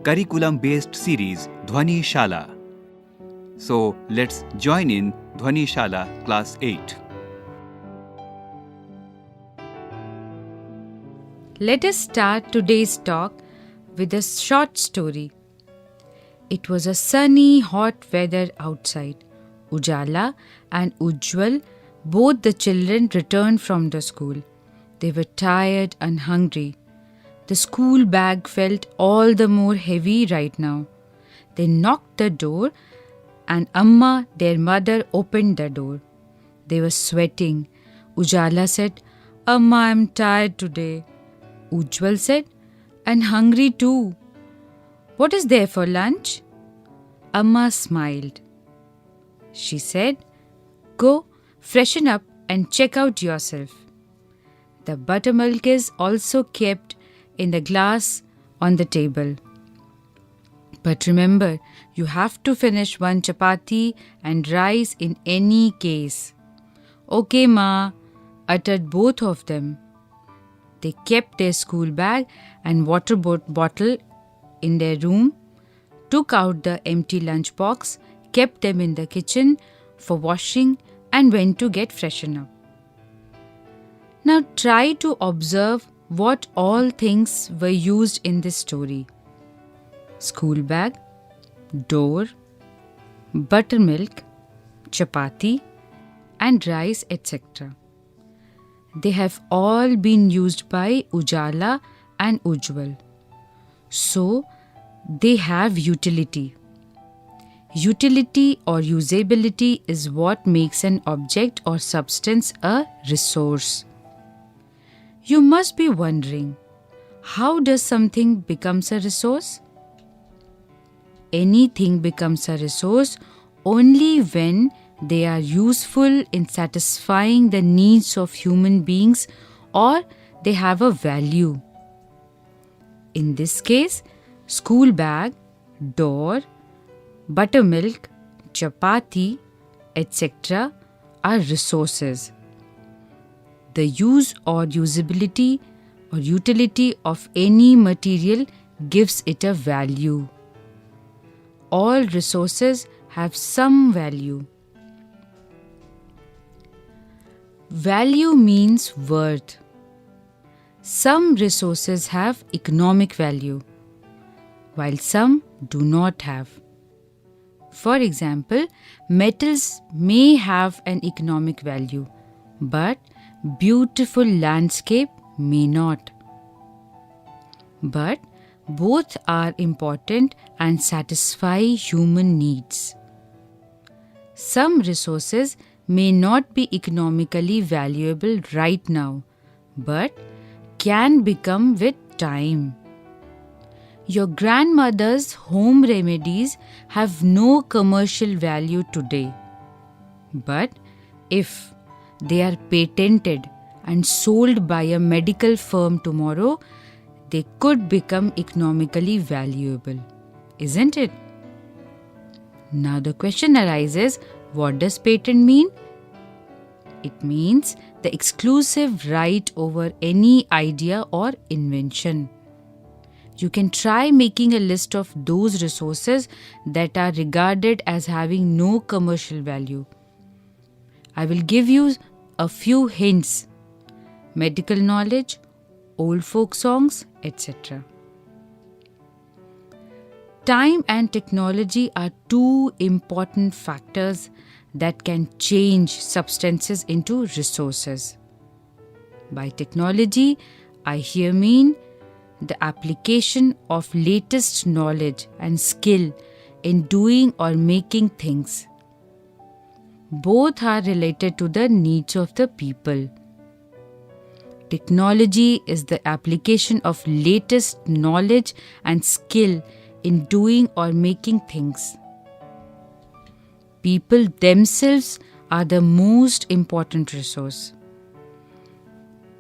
curriculum-based series Dhwani Shala. So let's join in Dhwani Shala Class 8. Let us start today's talk with a short story. It was a sunny, hot weather outside. Ujala and Ujjwal, both the children, returned from the school. They were tired and hungry. The school bag felt all the more heavy right now. They knocked the door and Amma, their mother, opened the door. They were sweating. Ujala said, "Amma, I'm tired today." Ujjwal said, "And hungry too. What is there for lunch?" Amma smiled. She said, "Go, freshen up and check out yourself." The buttermilk is also kept in the glass on the table. But remember, you have to finish one chapati and rice in any case. "Okay, Ma," uttered both of them. They kept their school bag and water bottle in their room, took out the empty lunch box, kept them in the kitchen for washing, and went to get freshened up. Now try to observe what all things were used in this story: school bag, door, buttermilk, chapati, and rice, etc. They have all been used by Ujala and Ujjwal. So, they have utility. Utility or usability is what makes an object or substance a resource. You must be wondering, how does something becomes a resource? Anything becomes a resource only when they are useful in satisfying the needs of human beings or they have a value. In this case, school bag, door, buttermilk, chapati, etc. are resources. The use or usability or utility of any material gives it a value. All resources have some value. Value means worth. Some resources have economic value, while some do not have. For example, metals may have an economic value, but beautiful landscape may not. But both are important and satisfy human needs. Some resources may not be economically valuable right now, but can become with time. Your grandmother's home remedies have no commercial value today, but if they are patented and sold by a medical firm tomorrow, they could become economically valuable, isn't it? Now the question arises, what does patent mean? It means the exclusive right over any idea or invention. You can try making a list of those resources that are regarded as having no commercial value. I will give you a few hints: medical knowledge, old folk songs, etc. Time and technology are two important factors that can change substances into resources. By technology, I here mean the application of latest knowledge and skill in doing or making things. Both are related to the needs of the people. Technology is the application of latest knowledge and skill in doing or making things. People themselves are the most important resource.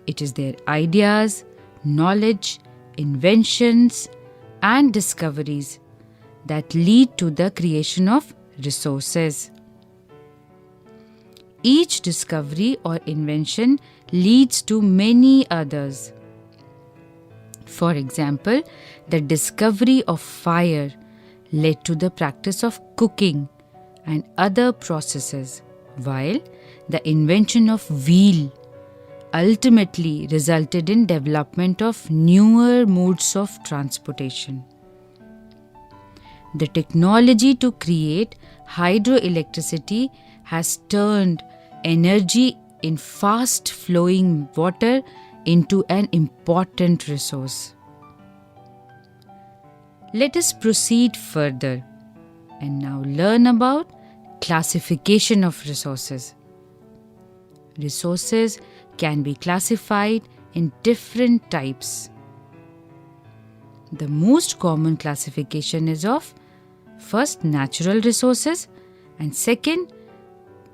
It is their ideas, knowledge, inventions, and discoveries that lead to the creation of resources. Each discovery or invention leads to many others. For example, the discovery of fire led to the practice of cooking and other processes, while the invention of wheel ultimately resulted in development of newer modes of transportation. The technology to create hydroelectricity has turned energy in fast flowing water into an important resource. Let us proceed further and now learn about classification of resources. Resources can be classified in different types. The most common classification is of first natural resources and second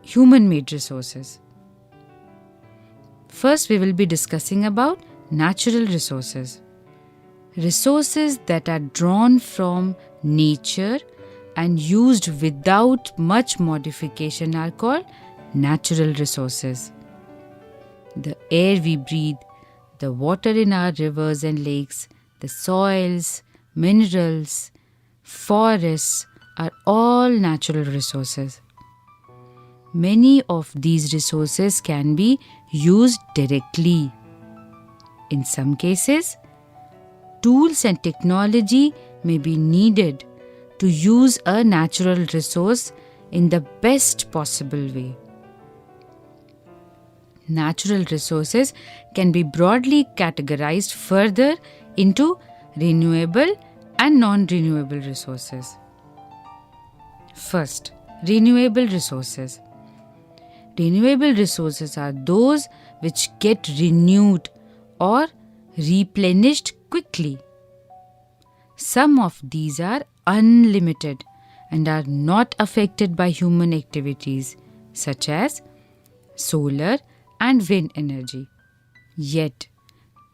human-made resources. First, we will be discussing about natural resources. Resources that are drawn from nature and used without much modification are called natural resources. The air we breathe, the water in our rivers and lakes, the soils, minerals, forests are all natural resources. Many of these resources can be used directly. In some cases, tools and technology may be needed to use a natural resource in the best possible way. Natural resources can be broadly categorized further into renewable and non-renewable resources. First, renewable resources. Renewable resources are those which get renewed or replenished quickly. Some of these are unlimited and are not affected by human activities such as solar and wind energy. Yet,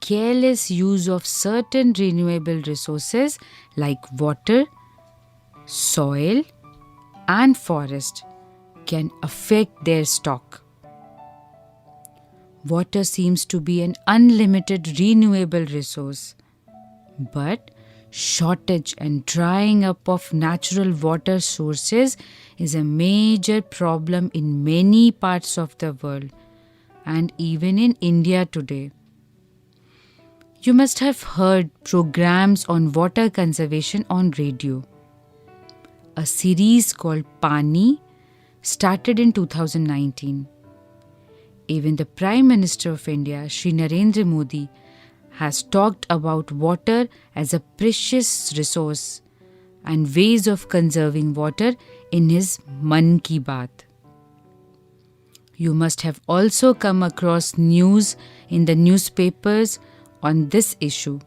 careless use of certain renewable resources like water, soil, and forest can affect their stock. Water seems to be an unlimited renewable resource, but shortage and drying up of natural water sources is a major problem in many parts of the world and even in India today. You must have heard programs on water conservation on radio. A series called Pani started in 2019. Even the Prime Minister of India, Shri Narendra Modi, has talked about water as a precious resource and ways of conserving water in his Man Ki Baat. You must have also come across news in the newspapers on this issue.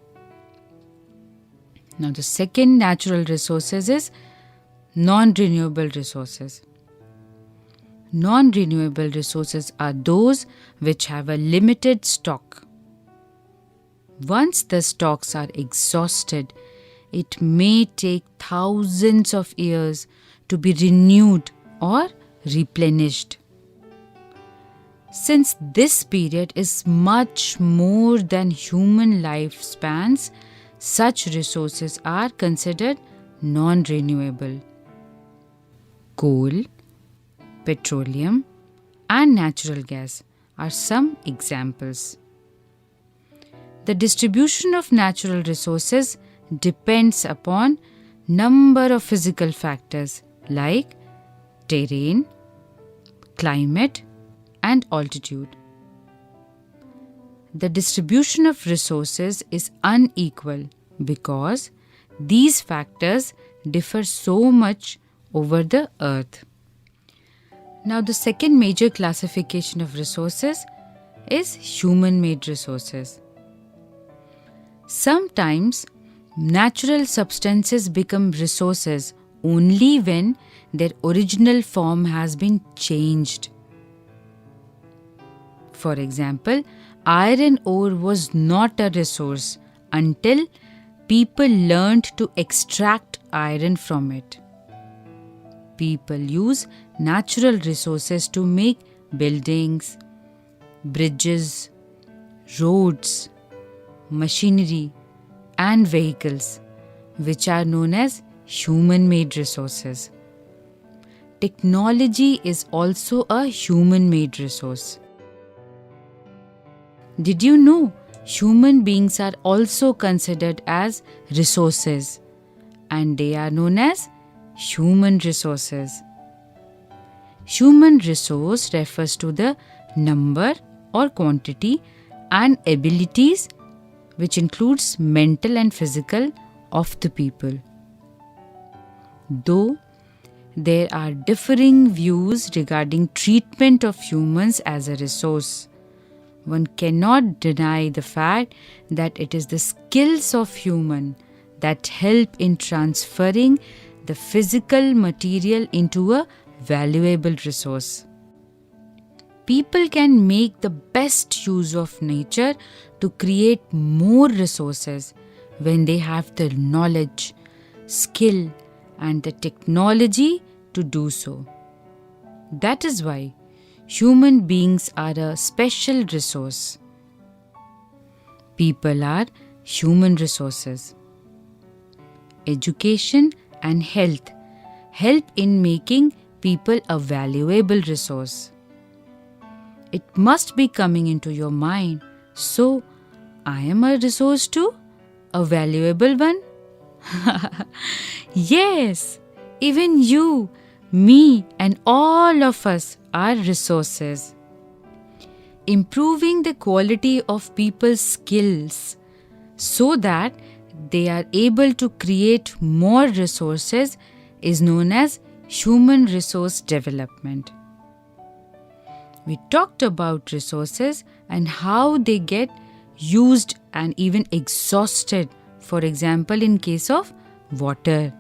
Now, the second natural resources is non-renewable resources. Non-renewable resources are those which have a limited stock. Once the stocks are exhausted, it may take thousands of years to be renewed or replenished. Since this period is much more than human lifespans, such resources are considered non-renewable. Coal, petroleum, and natural gas are some examples. The distribution of natural resources depends upon number of physical factors like terrain, climate, and altitude. The distribution of resources is unequal because these factors differ so much over the earth. Now, the second major classification of resources is human-made resources. Sometimes, natural substances become resources only when their original form has been changed. For example, iron ore was not a resource until people learned to extract iron from it. People use natural resources to make buildings, bridges, roads, machinery, and vehicles, which are known as human-made resources. Technology is also a human-made resource. Did you know human beings are also considered as resources, and they are known as human resources? Human resource refers to the number or quantity and abilities, which includes mental and physical, of the people. Though there are differing views regarding treatment of humans as a resource, one cannot deny the fact that it is the skills of human that help in transferring the physical material into a valuable resource. People can make the best use of nature to create more resources when they have the knowledge, skill, and the technology to do so. That is why human beings are a special resource. People are human resources. Education and health help in making people a valuable resource. It must be coming into your mind, so I am a resource too? A valuable one? Yes, even you, me, and all of us are resources. Improving the quality of people's skills so that they are able to create more resources is known as human resource development. We talked about resources and how they get used and even exhausted, for example, in case of water.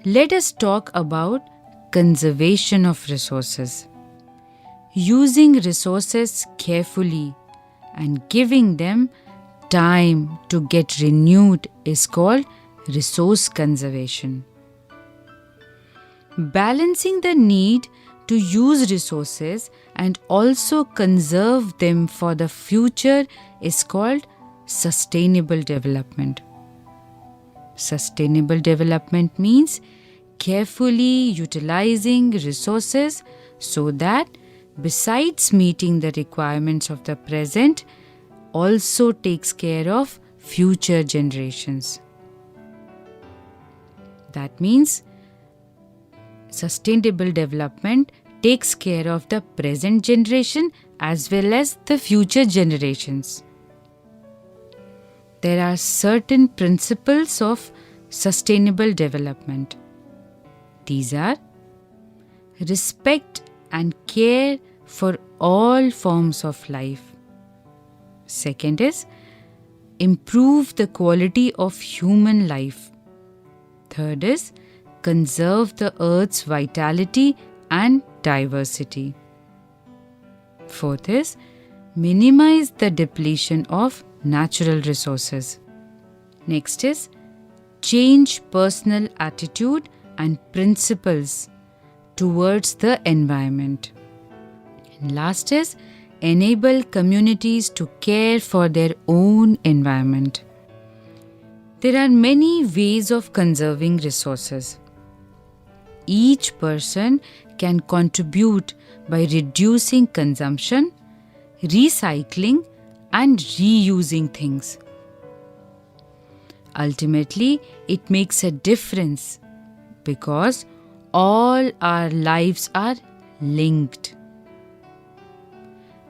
Let us talk about conservation of resources. Using resources carefully and giving them time to get renewed is called resource conservation. Balancing the need to use resources and also conserve them for the future is called sustainable development. Sustainable development means carefully utilizing resources so that besides meeting the requirements of the present, also takes care of future generations. That means sustainable development takes care of the present generation as well as the future generations. There are certain principles of sustainable development. These are respect and care for all forms of life. Second is improve the quality of human life. Third is conserve the earth's vitality and diversity. Fourth is minimize the depletion of natural resources. Next is change personal attitude and principles towards the environment. And last is enable communities to care for their own environment. There are many ways of conserving resources. Each person can contribute by reducing consumption, recycling, and reusing things. Ultimately, it makes a difference because all our lives are linked.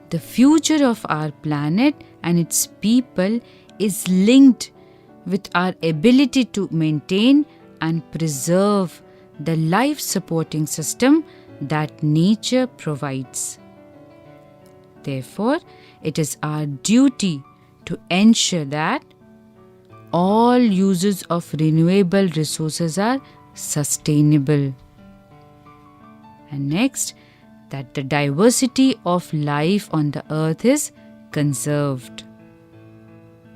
The future of our planet and its people is linked with our ability to maintain and preserve the life-supporting system that nature provides. Therefore, it is our duty to ensure that all uses of renewable resources are sustainable. And next, that the diversity of life on the earth is conserved.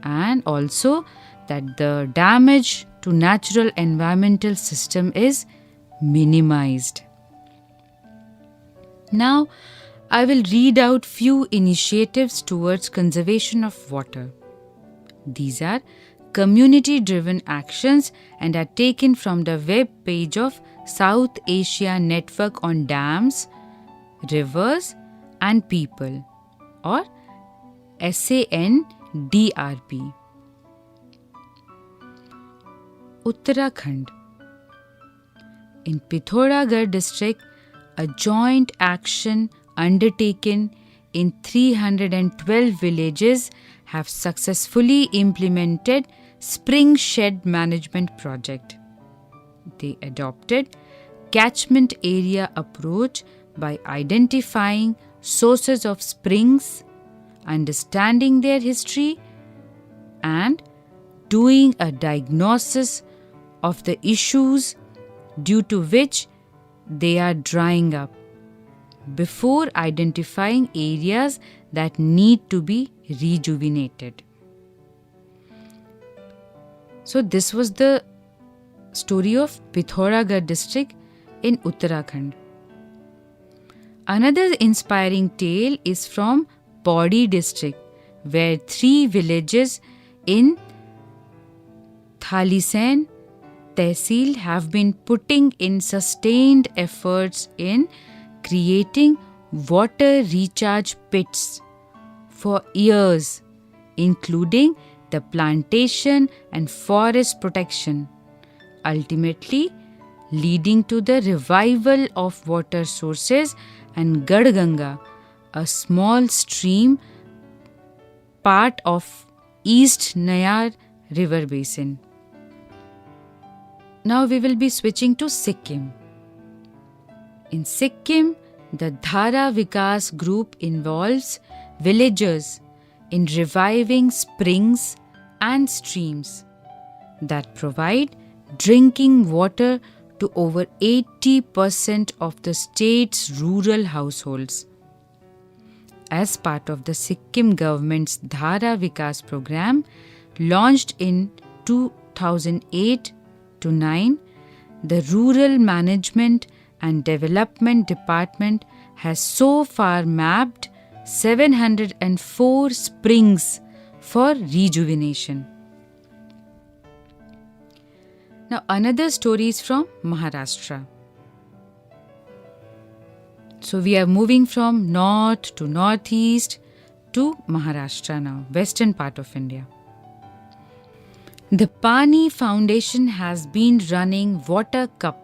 And also that the damage to natural environmental system is minimized. Now, I will read out few initiatives towards conservation of water. These are community-driven actions and are taken from the web page of South Asia Network on Dams, Rivers and People, or SANDRP. Uttarakhand. In Pithoragarh district, a joint action undertaken in 312 villages have successfully implemented spring shed management project. They adopted catchment area approach by identifying sources of springs, understanding their history, and doing a diagnosis of the issues due to which they are drying up before identifying areas that need to be rejuvenated. So this was the story of Pithoragarh district in Uttarakhand. Another inspiring tale is from Pauri district, where 3 villages in Thalisain Tehsil have been putting in sustained efforts in creating water recharge pits for years, including the plantation and forest protection, ultimately leading to the revival of water sources and Gadganga, a small stream part of East Nayar river basin. Now we will be switching to Sikkim. In Sikkim, the Dhara Vikas group involves villagers in reviving springs and streams that provide drinking water to over 80% of the state's rural households. As part of the Sikkim government's Dhara Vikas program, launched in 2008-9, the Rural Management and Development Department has so far mapped 704 springs for rejuvenation. Now another story is from Maharashtra. So we are moving from north to northeast to Maharashtra now, western part of India. The Pani Foundation has been running Water Cup,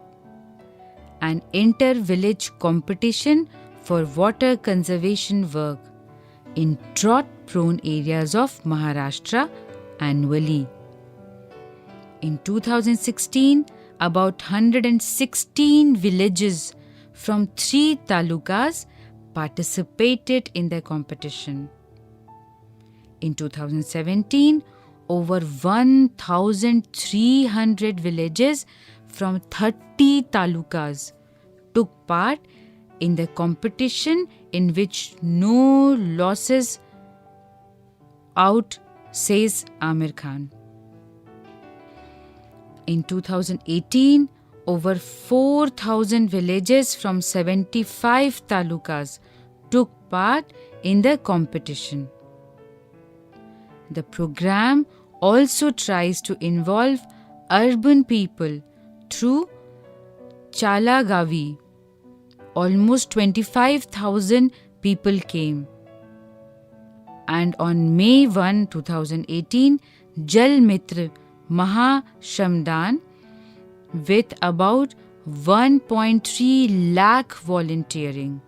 an inter-village competition for water conservation work in drought-prone areas of Maharashtra annually. In 2016, about 116 villages from 3 talukas participated in the competition. In 2017, over 1,300 villages from 30 talukas took part in the competition, in which no losses out, says Amir Khan. In 2018, over 4,000 villages from 75 talukas took part in the competition. The program also tries to involve urban people through Chalagavi. Almost 25,000 people came. And on May 1, 2018, Jal Mitra Maha Shramdan with about 1.3 lakh volunteering.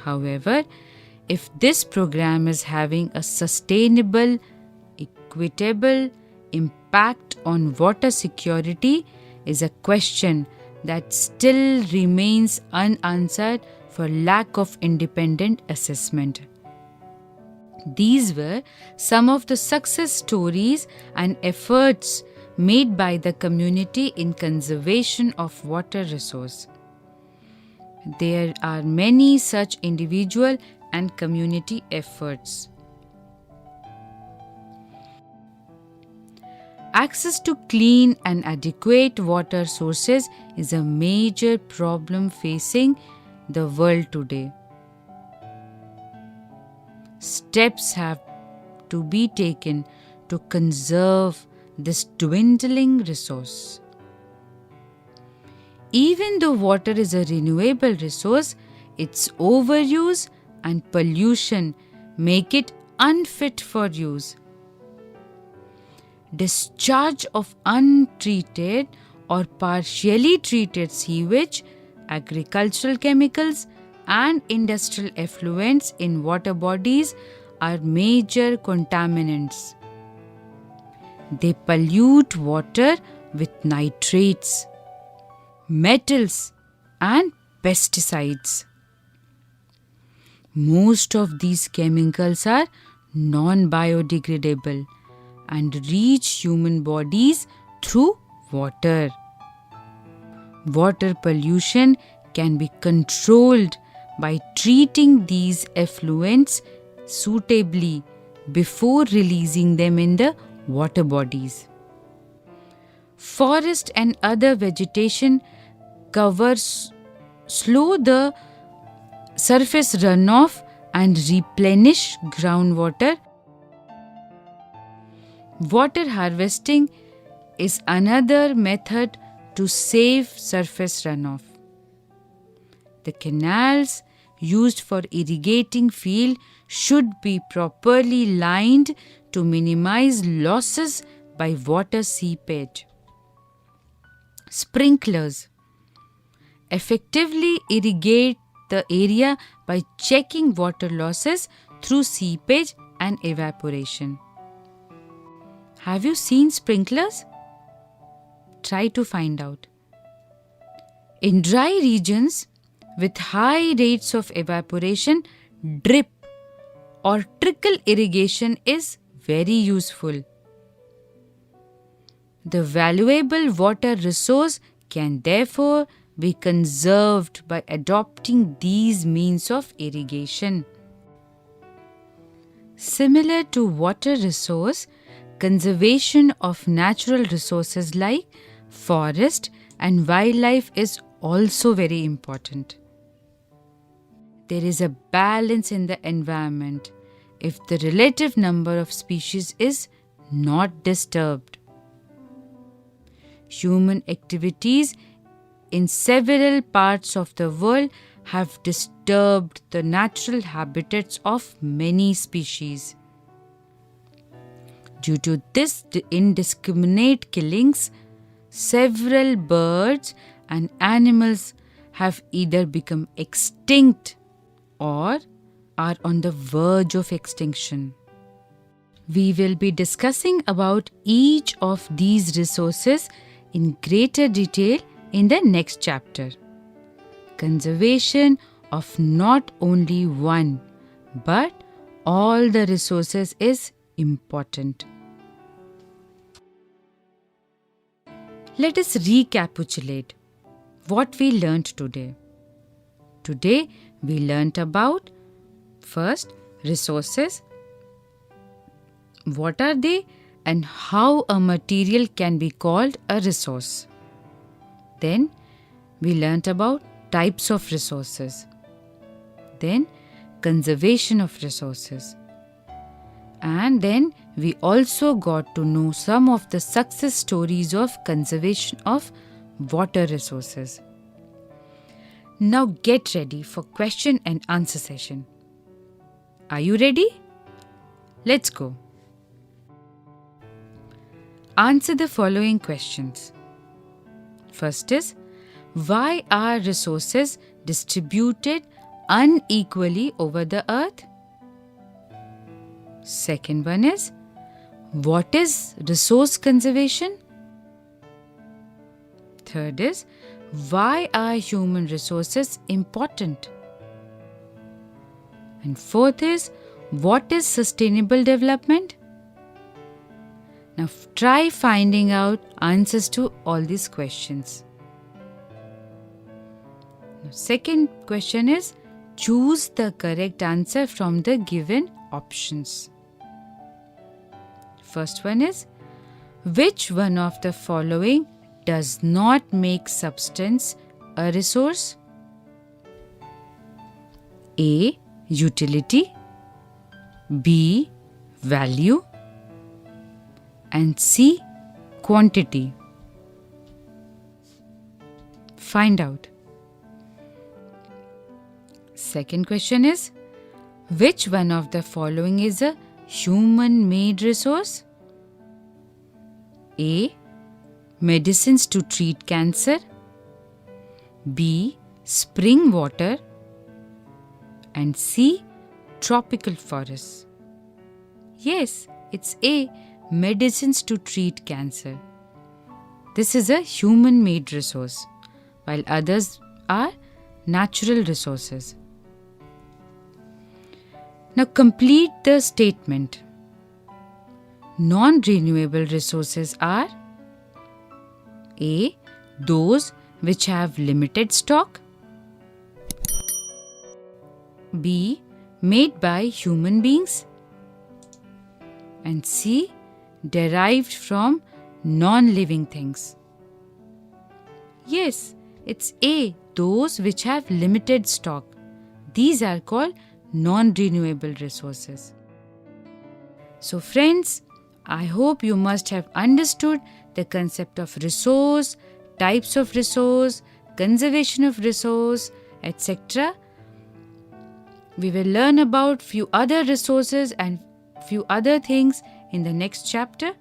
However, if this program is having a sustainable, equitable impact on water security is a question that still remains unanswered for lack of independent assessment. These were some of the success stories and efforts made by the community in conservation of water resource. There are many such individual and community efforts. Access to clean and adequate water sources is a major problem facing the world today. Steps have to be taken to conserve this dwindling resource. Even though water is a renewable resource, its overuse and pollution make it unfit for use. Discharge of untreated or partially treated sewage, agricultural chemicals, and industrial effluents in water bodies are major contaminants. They pollute water with nitrates, metals, and pesticides. Most of these chemicals are non-biodegradable and reach human bodies through water. Water pollution can be controlled by treating these effluents suitably before releasing them in the water bodies. Forest and other vegetation covers slow the surface runoff and replenish groundwater. Water harvesting is another method to save surface runoff. The canals used for irrigating field should be properly lined to minimize losses by water seepage. Sprinklers effectively irrigate the area by checking water losses through seepage and evaporation. Have you seen sprinklers? Try to find out. In dry regions with high rates of evaporation, drip or trickle irrigation is very useful. The valuable water resource can therefore be conserved by adopting these means of irrigation. Similar to water resource, conservation of natural resources like forest and wildlife is also very important. There is a balance in the environment if the relative number of species is not disturbed. Human activities in several parts of the world have disturbed the natural habitats of many species. Due to this indiscriminate killings, several birds and animals have either become extinct or are on the verge of extinction. We will be discussing about each of these resources in greater detail in the next chapter. Conservation of not only one but all the resources is important. Let us recapitulate what we learnt today. Today we learnt about first resources. What are they and how a material can be called a resource? Then we learnt about types of resources. Then conservation of resources. And then we also got to know some of the success stories of conservation of water resources. Now get ready for question and answer session. Are you ready? Let's go. Answer the following questions. First is, why are resources distributed unequally over the earth? Second one is, what is resource conservation? Third is, why are human resources important? And fourth is, what is sustainable development? Now try finding out answers to all these questions. Now, second question is, choose the correct answer from the given options. First one is, which one of the following does not make substance a resource? A. Utility. B. value, and C. quantity? Find out. Second question is, which one of the following is a human-made resource? A. Medicines to treat cancer. B. Spring water. And C. Tropical forests. Yes, it's A. Medicines to treat cancer. This is a human-made resource, while others are natural resources. Now complete the statement. Non-renewable resources are A. Those which have limited stock. B. Made by human beings. And C. Derived from non-living things. Yes, it's A. Those which have limited stock. These are called non-renewable resources. So friends, I hope you must have understood the concept of resource, types of resource, conservation of resource, etc. We will learn about few other resources and few other things in the next chapter.